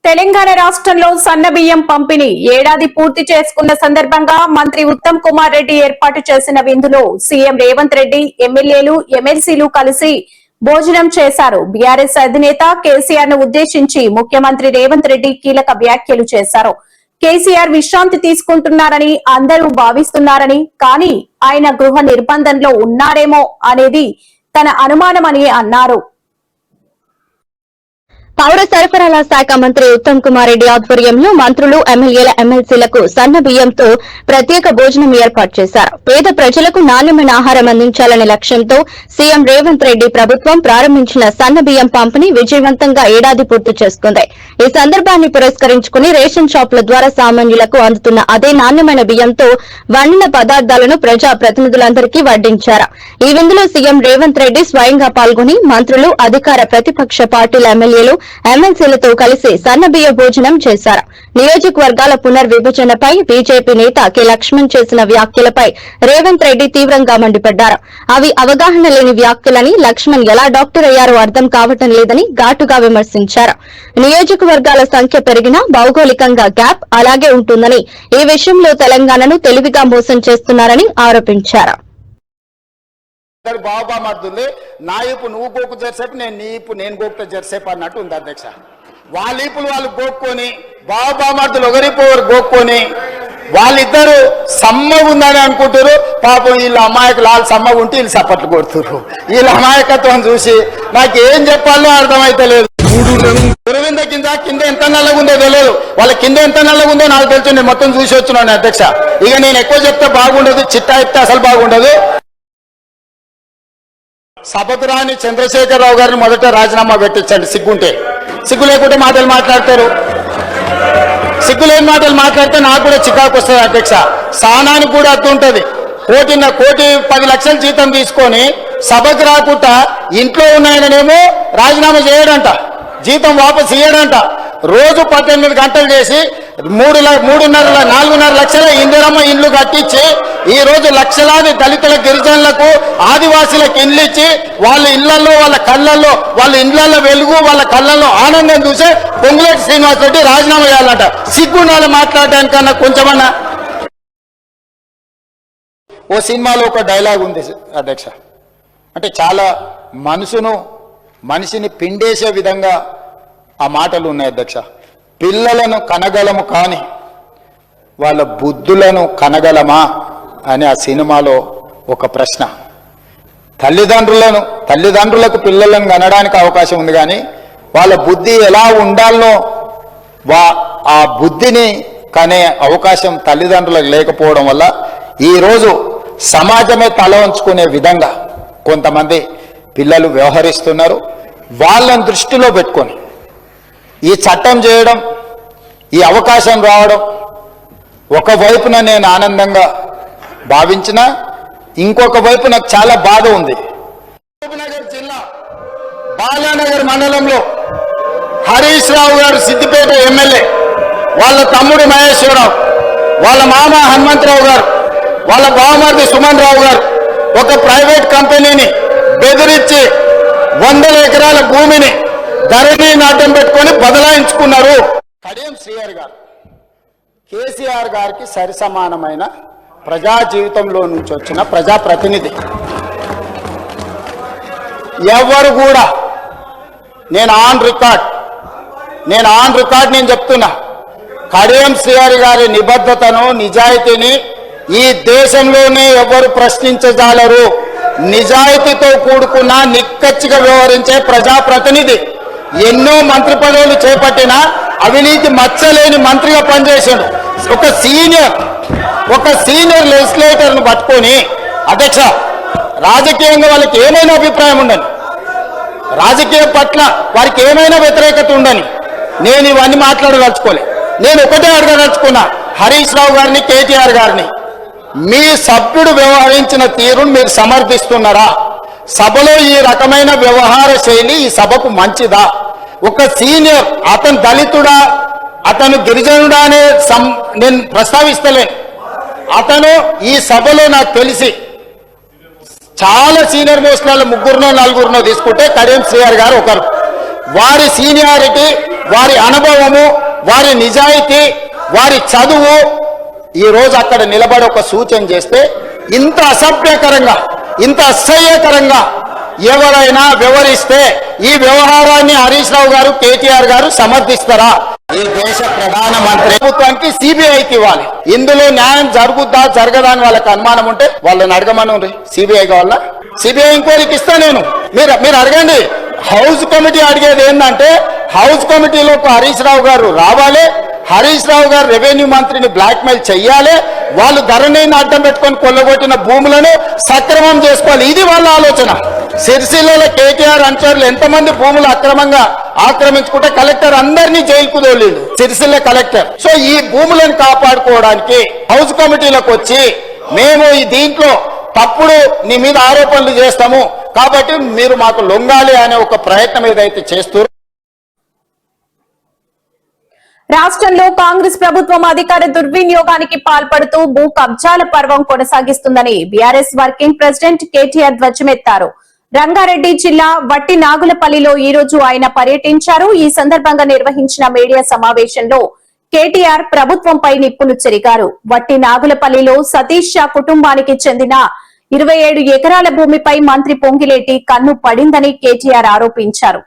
తెలంగాణ రాష్ట్రంలో సన్నబియ్యం పంపిణీ ఏడాది పూర్తి చేసుకున్న సందర్భంగా మంత్రి ఉత్తమ్ కుమార్ రెడ్డి ఏర్పాటు చేసిన విందులో సీఎం రేవంత్ రెడ్డి ఎమ్మెల్యేలు ఎమ్మెల్సీలు కలిసి భోజనం చేశారు. బీఆర్ఎస్ అధినేత కేసీఆర్ ను ఉద్దేశించి ముఖ్యమంత్రి రేవంత్ రెడ్డి కీలక వ్యాఖ్యలు చేశారు. కేసీఆర్ విశ్రాంతి తీసుకుంటున్నారని అందరూ భావిస్తున్నారని, కానీ ఆయన గృహ నిర్బంధంలో ఉన్నారేమో అనేది తన అనుమానమని అన్నారు. పౌర సరఫరాల శాఖ మంత్రి ఉత్తమ్ కుమార్ రెడ్డి ఆధ్వర్యంలో మంత్రులు ఎమ్మెల్యేల ఎమ్మెల్సీలకు సన్న బియ్యంతో ప్రత్యేక భోజనం ఏర్పాటు చేశారు. పేద ప్రజలకు నాణ్యమైన ఆహారం అందించాలనే లక్ష్యంతో సీఎం రేవంత్ రెడ్డి ప్రభుత్వం ప్రారంభించిన సన్న బియ్యం పంపిణీ విజయవంతంగా ఏడాది పూర్తి చేసుకుంది. ఈ సందర్భాన్ని పురస్కరించుకుని రేషన్ షాపుల ద్వారా సామాన్యులకు అందుతున్న అదే నాణ్యమైన బియ్యంతో వండిన పదార్థాలను ప్రజా ప్రతినిధులందరికీ వడ్డించారు. ఈ విందులో సీఎం రేవంత్ రెడ్డి స్వయంగా పాల్గొని మంత్రులు, అధికార ప్రతిపక్ష పార్టీల ఎమ్మెల్యేలు, ఎమ్మెల్సీలతో కలిసి సన్నబియ్య భోజనం చేశారు. నియోజకవర్గాల పునర్విభజనపై బీజేపీ నేత కె లక్ష్మణ్ చేసిన వ్యాఖ్యలపై రేవంత్ రెడ్డి తీవ్రంగా మండిపడ్డారు. అవి అవగాహన లేని వ్యాఖ్యలని, లక్ష్మణ్ ఎలా డాక్టర్ అయ్యారో అర్థం కావటం లేదని ఘాటుగా విమర్శించారు. నియోజకవర్గాల సంఖ్య పెరిగినా భౌగోళికంగా గ్యాప్ అలాగే ఉంటుందని, ఈ విషయంలో తెలంగాణను తెలివిగా మోసం చేస్తున్నారని ఆరోపించారు. బాబామర్దుంది నా ఇప్పు నువ్వు గోకు జరిసేపు నేను గోకుతా జరిసేపు అన్నట్టు ఉంది అధ్యక్ష. వాళ్ళ ఇప్పులు వాళ్ళు గోక్కొని బాబామర్దులు ఒకరిపు గోక్కొని వాళ్ళిద్దరు సమ్మగా ఉందని అనుకుంటారు. పాపం వీళ్ళ అమాయకులు వాళ్ళు సమ్మగా ఉంటే వీళ్ళు సప్పట్లు కొడుతున్నారు. వీళ్ళ అమాయకత్వం చూసి నాకు ఏం చెప్పాలో అర్థమైతే లేదు. గురువింద కింద ఎంత నల్లగా ఉందో తెలియదు, వాళ్ళ కింద ఎంత నల్లగా ఉందో నాకు తెలుసు. నేను మొత్తం చూసి వచ్చినాను అధ్యక్ష. ఇక నేను ఎక్కువ చెప్తే బాగుండదు, చిట్టా చెప్తే అసలు బాగుండదు. సభకురాని చంద్రశేఖరరావు గారిని మొదట రాజీనామా పెట్టించండి. సిగ్గు లేకుంటే మాటలు మాట్లాడతారు. సిగ్గులేని మాటలు మాట్లాడితే నాకు కూడా చికాకు వస్తుంది అధ్యక్ష. సహనానికి కూడా అర్థం ఉంటుంది. కోటి 10 లక్షల జీతం తీసుకొని సభకు రాకుండా ఇంట్లో ఉన్నాయననేమో రాజీనామా చేయడంట, జీతం వాపసు ఇయ్యడంట. రోజు 18 గంటలు చేసి 4.5 లక్షల ఇందిరమ్మ ఇండ్లు కట్టించి ఈ రోజు లక్షలాది దళితుల, గిరిజనులకు, ఆదివాసీలకు ఇండ్లు ఇచ్చి వాళ్ళ ఇళ్లలో, వాళ్ళ కళ్ళల్లో, వాళ్ళ ఇండ్లలో వెలుగు, వాళ్ళ కళ్ళల్లో ఆనందం చూసే పొంగులేటి శ్రీనివాస్ రెడ్డి రాజీనామా చేయాలంట. సిగ్గుండాలి మాట్లాడడానికన్నా కొంచెమన్నా. ఓ సినిమాలో ఒక డైలాగ్ ఉంది అధ్యక్ష, అంటే చాలా మనిషిని పిండేసే విధంగా ఆ మాటలు ఉన్నాయి అధ్యక్ష. పిల్లలను కనగలము కానీ వాళ్ళ బుద్ధులను కనగలమా అని ఆ సినిమాలో ఒక ప్రశ్న. తల్లిదండ్రులకు పిల్లలను కనడానికి అవకాశం ఉంది, కానీ వాళ్ళ బుద్ధి ఎలా ఉండాలనో ఆ బుద్ధిని కనే అవకాశం తల్లిదండ్రులకు లేకపోవడం వల్ల ఈరోజు సమాజమే తల వంచుకునే విధంగా కొంతమంది పిల్లలు వ్యవహరిస్తున్నారు. వాళ్ళని దృష్టిలో పెట్టుకొని ఈ చట్టం చేయడం, ఈ అవకాశం రావడం ఒకవైపున నేను ఆనందంగా భావించిన, ఇంకొక వైపు నాకు చాలా బాధ ఉంది. మహబూబ్నగర్ జిల్లా బాలానగర్ మండలంలో హరీష్ రావు గారు సిద్దిపేట ఎమ్మెల్యే, వాళ్ళ తమ్ముడు మహేశ్వరరావు, వాళ్ళ మామ హనుమంతరావు గారు, వాళ్ళ బావమరిది సుమన్ రావు గారు ఒక ప్రైవేట్ కంపెనీని బెదిరించి 100 ఎకరాల భూమిని ధరణి నాట్యం పెట్టుకొని బదలాయించుకున్నారు. కడియం శ్రీహరి గారు కేసీఆర్ గారికి సరిసమానమైన ప్రజా జీవితంలో నుంచి వచ్చిన ప్రజాప్రతినిధి. ఎవరు కూడా నేను ఆన్ రికార్డ్ నేను చెప్తున్నా, కడియం శ్రీహరి గారి నిబద్ధతను, నిజాయితీని ఈ దేశంలోనే ఎవరు ప్రశ్నించజాలరు. నిజాయితీతో కూడుకున్న నిక్కచ్చిగా వ్యవహరించే ప్రజాప్రతినిధి. ఎన్నో మంత్రి పదవులు చేపట్టిన అవినీతి మచ్చలేని మంత్రిగా పనిచేశాడు. ఒక సీనియర్ లెజిస్లేటర్ను పట్టుకొని అధ్యక్ష, రాజకీయంగా వాళ్ళకి ఏమైనా అభిప్రాయం ఉండని, రాజకీయం పట్ల వారికి ఏమైనా వ్యతిరేకత ఉండని నేను ఇవన్నీ మాట్లాడదలుచుకోలే. నేను ఒకటే అడగదలుచుకున్నా, హరీష్ రావు గారిని, కేటీఆర్ గారిని, మీ సభ్యుడు వ్యవహరించిన తీరును మీరు సమర్థిస్తున్నారా? సభలో ఈ రకమైన వ్యవహార శైలి ఈ సభకు మంచిదా? ఒక సీనియర్, అతను దళితుడా, అతను గిరిజనుడా అనే నేను ప్రస్తావిస్తలేను. అతను ఈ సభలో నాకు తెలిసి చాలా సీనియర్ మోస్ట్లలో 3 4 తీసుకుంటే కడియం శ్రీహరి గారు ఒకరు. వారి సీనియారిటీ, వారి అనుభవము, వారి నిజాయితీ, వారి చదువు ఈ రోజు అక్కడ నిలబడి ఒక సూచన చేస్తే ఇంత అసభ్యకరంగా, ఇంత అసహ్యకరంగా ఎవరైనా వ్యవహరిస్తే ఈ వ్యవహారాన్ని హరీష్ రావు గారు, కేటీఆర్ గారు సమర్థిస్తారా? ఈ దేశ ప్రధానమంత్రి ప్రభుత్వానికి సిబిఐకి ఇవ్వాలి. ఇందులో న్యాయం జరుగుద్దా జరగదా అని వాళ్ళకి అనుమానం ఉంటే వాళ్ళని అడగమని. సిబిఐ కావాలా? సిబిఐ ఎంక్వైరీకి ఇస్తా నేను. మీరు అడగండి. హౌస్ కమిటీ అడిగేది ఏంటంటే, హౌస్ కమిటీలోకి హరీష్ రావు గారు రావాలి, హరీష్ రావు గారు రెవెన్యూ మంత్రిని బ్లాక్మెయిల్ చెయ్యాలి, వాళ్ళు ధరణిని అడ్డం పెట్టుకొని కొల్లగొట్టిన భూములను సక్రమం చేసుకోవాలి. ఇది వాళ్ళ ఆలోచన. సిరిసిల్లలో కేటీఆర్ అనుచరులు ఎంతమంది భూములు అక్రమంగా ఆక్రమించుకుంటే కలెక్టర్ అందరినీ జైలుకు తోలిండు, సిరిసిల్ల కలెక్టర్. సో ఈ భూములను కాపాడుకోవడానికి హౌస్ కమిటీలకు వచ్చి మేము ఈ దీంట్లో తప్పుడు నీ మీద ఆరోపణలు చేస్తాము కాబట్టి మీరు మాకు లొంగాలి అనే ఒక ప్రయత్నం ఏదైతే చేస్తూ రాష్ట్రంలో కాంగ్రెస్ ప్రభుత్వం అధికార దుర్వినియోగానికి పాల్పడుతూ భూ కబ్జాల పర్వం కొనసాగిస్తుందని బీఆర్ఎస్ వర్కింగ్ ప్రెసిడెంట్ కేటీఆర్ ధ్వజమెత్తారు. రంగారెడ్డి జిల్లా వట్టి నాగులపల్లిలో ఈ రోజు ఆయన పర్యటించారు. ఈ సందర్భంగా నిర్వహించిన మీడియా సమావేశంలో కేటీఆర్ ప్రభుత్వంపై నిప్పులు చెరిగారు. వట్టి నాగులపల్లిలో సతీష్ షా కుటుంబానికి చెందిన 27 ఎకరాల భూమిపై మంత్రి పొంగిలేటి కన్ను పడిందని కేటీఆర్ ఆరోపించారు.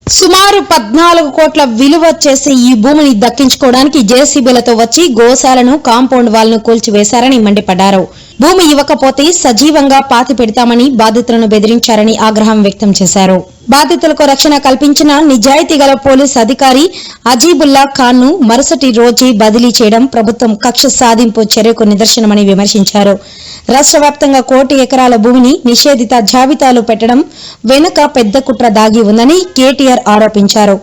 సుమారు 14 కోట్ల విలువ చేసే ఈ భూమిని దక్కించుకోవడానికి జేసీబీలతో వచ్చి గోశాలను, కాంపౌండ్ వాల్ను కూల్చివేశారని మండిపడ్డారు. భూమి ఇవ్వకపోతే సజీవంగా పాతి పెడతామని బాధితులను బెదిరించారని ఆగ్రహం వ్యక్తం చేశారు. బాధితులకు రక్షణ కల్పించిన నిజాయితీ గల పోలీస్ అధికారి అజీబుల్లా ఖాన్ ను మరుసటి రోజే బదిలీ చేయడం ప్రభుత్వం కక్ష సాధింపు చర్యకు నిదర్శనమని విమర్శించారు. రాష్ట్ర వ్యాప్తంగా 1 కోటి ఎకరాల భూమిని నిషేధిత జాబితాలో పెట్టడం వెనుక పెద్ద కుట్ర దాగి ఉందని కేటీఆర్ ఆరోపించారు.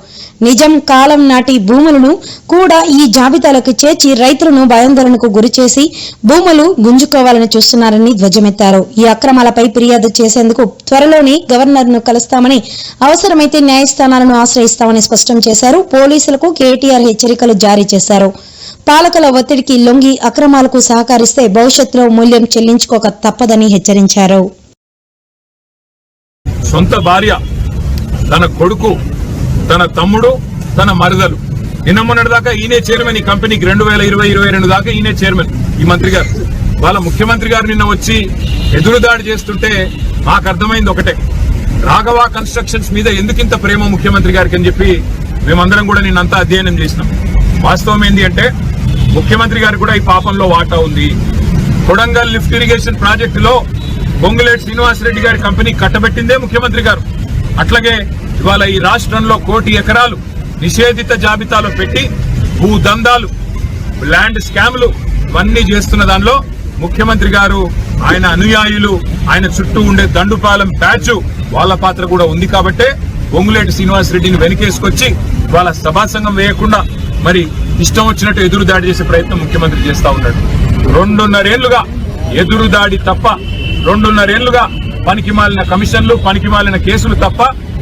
నిజం కాలం నాటి భూములను కూడా ఈ జాబితాలోకి చేర్చి రైతులను భయాందోళనకు గురిచేసి భూములు గుంజుకోవాలని చూస్తున్నారని ధ్వజమెత్తారు. ఈ అక్రమాలపై ఫిర్యాదు చేసేందుకు త్వరలోనే గవర్నర్ ను కలుస్తామని, అవసరమైతే న్యాయస్థానాలను ఆశ్రయిస్తామని స్పష్టం చేశారు. పోలీసులకు కేటీఆర్ హెచ్చరికలు జారీ చేశారు. పాలకుల ఒత్తిడికి లొంగి అక్రమాలకు సహకరిస్తే భవిష్యత్తులో మూల్యం చెల్లించుకోక తప్పదని హెచ్చరించారు. సొంత భార్య, తన కొడుకు, తన తమ్ముడు, తన మరదలు, నిన్న మొన్నటి దాకా ఈయనే చైర్మన్. ఈ కంపెనీకి 2020-22 దాకా ఈయనే చైర్మన్ ఈ మంత్రి గారు. వాళ్ళ ముఖ్యమంత్రి గారు నిన్న వచ్చి ఎదురుదాడి చేస్తుంటే మాకు అర్థమైంది ఒకటే, రాఘవ కన్స్ట్రక్షన్స్ మీద ఎందుకింత ప్రేమ ముఖ్యమంత్రి గారికి అని చెప్పి మేమందరం కూడా నిన్నంతా అధ్యయనం చేసినాం. వాస్తవం ఏంటి అంటే ముఖ్యమంత్రి గారు కూడా ఈ పాపంలో వాటా ఉంది. కొడంగల్ లిఫ్ట్ ఇరిగేషన్ ప్రాజెక్టులో పొంగులేటి శ్రీనివాసరెడ్డి గారి కంపెనీ కట్టబెట్టిందే ముఖ్యమంత్రి గారు. అట్లాగే ఇవాళ ఈ రాష్ట్రంలో 1 కోటి ఎకరాలు నిషేధిత జాబితాలో పెట్టి భూదందాలు, ల్యాండ్ స్కామ్లు ఇవన్నీ చేస్తున్న దానిలో ముఖ్యమంత్రి గారు, ఆయన అనుయాయులు, ఆయన చుట్టూ ఉండే దండుపాలెం బ్యాచ్ వాళ్ళ పాత్ర కూడా ఉంది. కాబట్టే పొంగులేటి శ్రీనివాసరెడ్డిని వెనకేసుకొచ్చి వాళ్ళ సభాసంగం వేయకుండా మరి ఇష్టం వచ్చినట్టు ఎదురుదాడి చేసే ప్రయత్నం ముఖ్యమంత్రి చేస్తా ఉన్నాడు. 2.5 ఏళ్లుగా ఎదురుదాడి తప్ప, 2.5 ఏళ్లుగా పనికిమాలిన కమిషన్లు, పనికిమాలిన కేసులు తప్ప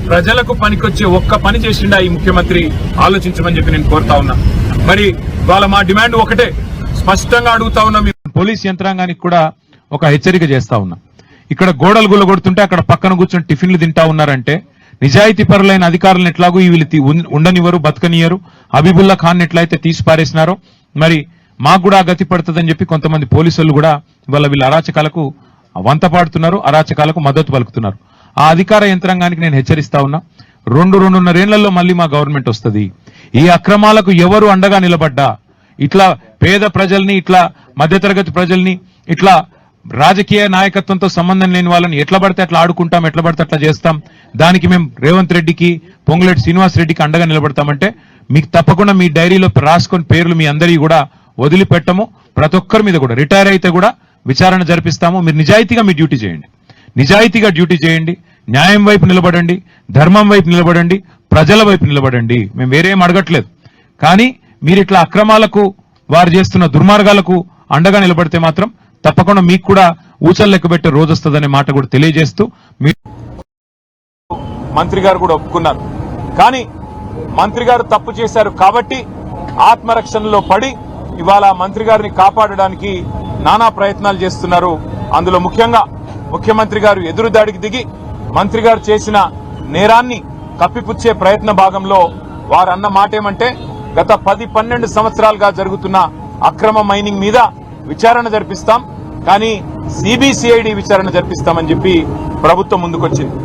ప్రజలకు పనికొచ్చే ఒక్క పని చేసిండా ఈ ముఖ్యమంత్రి? ఆలోచించమని చెప్పి నేను కోరుతా ఉన్నా. మరి వాళ్ళ మా డిమాండ్ ఒకటే, స్పష్టంగా అడుగుతా ఉన్నా. పోలీస్ యంత్రాంగానికి కూడా ఒక హెచ్చరిక చేస్తా ఉన్నా. ఇక్కడ గోడలు గుల్లగొడుతుంటే అక్కడ పక్కన కూర్చొని టిఫిన్లు తింటా ఉన్నారంటే నిజాయితీ పరులైన అధికారులను ఎట్లాగూ వీళ్ళు ఉండనివ్వరు, బతకనియరు. హబీబుల్లా ఖాన్ ఎట్లయితే తీసి పారేసినారో మరి మాకు కూడా గతి పడుతుందని చెప్పి కొంతమంది పోలీసులు కూడా వీళ్ళ అరాచకాలకు వంత పాడుతున్నారు, అరాచకాలకు మద్దతు పలుకుతున్నారు. ఆ అధికార యంత్రాంగానికి నేను హెచ్చరిస్తా ఉన్నా, 2-2.5 ఏళ్లలో మళ్ళీ మా గవర్నమెంట్ వస్తుంది. ఈ అక్రమాలకు ఎవరు అండగా నిలబడ్డా, ఇట్లా పేద ప్రజల్ని, ఇట్లా మధ్యతరగతి ప్రజల్ని, ఇట్లా రాజకీయ నాయకత్వంతో సంబంధం లేని వాళ్ళని ఎట్లా పడితే అట్లా ఆడుకుంటాం, ఎట్లా పడితే అట్లా చేస్తాం, దానికి మేము రేవంత్ రెడ్డికి, పొంగులేటి శ్రీనివాసరెడ్డికి అండగా నిలబడతామంటే మీకు తప్పకుండా మీ డైరీలో రాసుకొని పేర్లు మీ అందరికీ కూడా వదిలిపెట్టము. ప్రతి ఒక్కరి మీద కూడా రిటైర్ అయితే కూడా విచారణ జరిపిస్తాము. మీరు నిజాయితీగా మీ డ్యూటీ చేయండి, నిజాయితీగా డ్యూటీ చేయండి, న్యాయం వైపు నిలబడండి, ధర్మం వైపు నిలబడండి, ప్రజల వైపు నిలబడండి. మేము వేరేం అడగట్లేదు. కానీ మీరు ఇట్లా అక్రమాలకు, వారు చేస్తున్న దుర్మార్గాలకు అండగా నిలబడితే మాత్రం తప్పకుండా మీకు కూడా ఊచలు లెక్కబెట్టే రోజు వస్తుందనే మాట కూడా తెలియజేస్తూ మంత్రి గారు కూడా ఒప్పుకున్నారు. కానీ మంత్రి గారు తప్పు చేశారు కాబట్టి ఆత్మరక్షణలో పడి ఇవాళ మంత్రి గారిని కాపాడడానికి నానా ప్రయత్నాలు చేస్తున్నారు. అందులో ముఖ్యంగా ముఖ్యమంత్రి గారు ఎదురుదాడికి దిగి మంత్రి గారు చేసిన నేరాన్ని కప్పిపుచ్చే ప్రయత్న భాగంలో వారు అన్న మాట ఏమంటే గత 10-12 సంవత్సరాలుగా జరుగుతున్న అక్రమ మైనింగ్ మీద విచారణ జరిపిస్తాం, కానీ సిబిసిఐడి విచారణ జరిపిస్తామని చెప్పి ప్రభుత్వం ముందుకొచ్చింది.